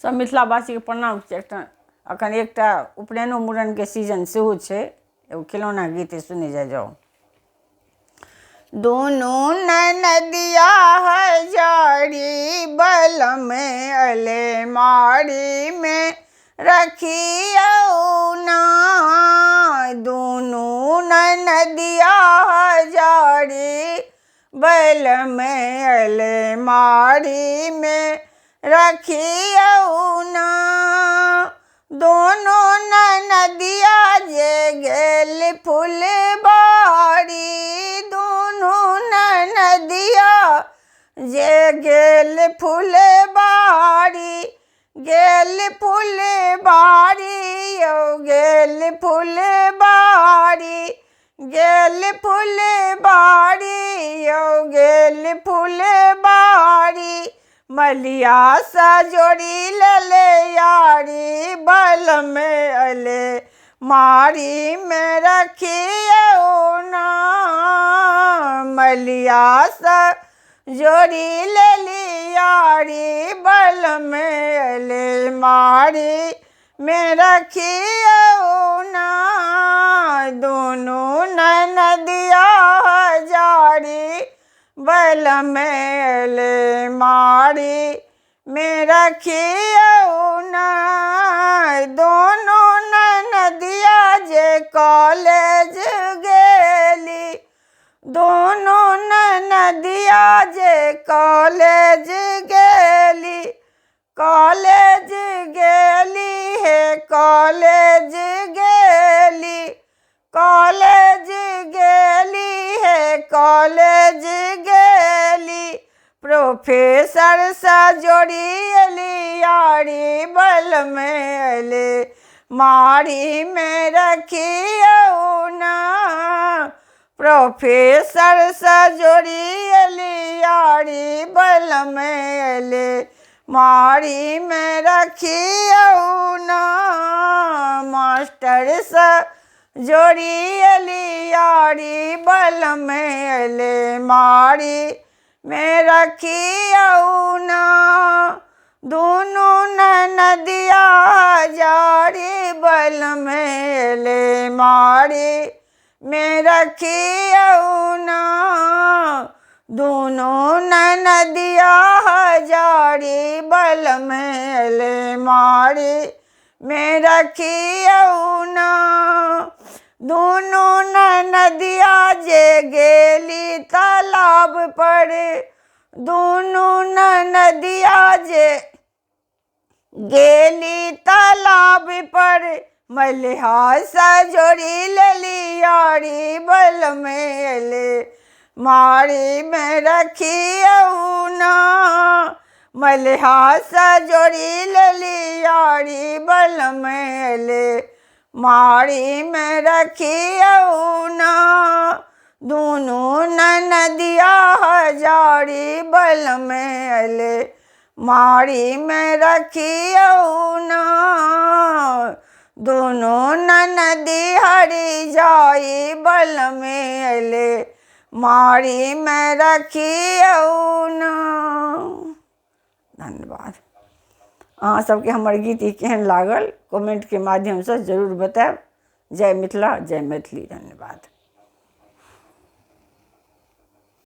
सब मिथिलावासी के प्रणाम छै। अखन एकटा उपनयनो मूड़न के सीजन सेहो छै। एगो खिलौना गीत सुने जाओ। दोनों ननदिया हजारी बल में अलमारी में रखियो ना। दोनों ननदिया हजारी बल में अलमारी में रखियो ना। दोनों ननदिया जे गेल फुलबाड़ी। दोनों ननदिया जे गेल फुलबाड़ी। गेल फुलबाड़ी यौ गेल फुलबाड़ी। गेल फुलबाड़ी यौ गेल फुलबाड़ी। मलिया सा जोड़ी ले यारी बल में अले मारी में रखियो ना। मलिया सा जोड़ी ले यारी बल में अले मारी में रखियो ना। दोनों ननदिया हजारी बल में अलमारी में रखियो ना। दोनों ननदिया जे कॉलेज गेली। दोनों ननदिया जे कॉलेज गेली। कॉलेज गेली है कॉलेज गेली। कॉलेज गेली है कॉलेज गेली। प्रोफेसर सा जोड़ी अली यारी बल में अले मारी में रखियो ना। प्रोफेसर सा जोड़ी अली यारी बल में अले मारी में रखियो ना। मास्टर सा जोड़ी अली यारी बल में अले मारी में रखियो ना। दोनों ननदिया हजारी बल में अले मारी में रखियो ना। दोनों ननदिया हजारी बल में अले मारी में रखियो ना। दोनों ननदिया जे गेली तालाब पर। दोनों ननदिया जे गेली तालाब पर। मलिहा सा जोड़ी लली यारी बल में अले मारी में रखियो ना। मलिहा सा जोड़ी लली यारी बल में अले मारी में रखियो ना। दोनों ननदिया हजारी बल में अले मारी में रखियो ना। दोनों ननदी हरी जाई बल में अले मारी में रखियो ना। धन्यवाद। अहाँ सबके हमर गीत केहन लागल कमेंट के माध्यम से जरूर बताएब। जय मिथिला जय मैथिली। धन्यवाद।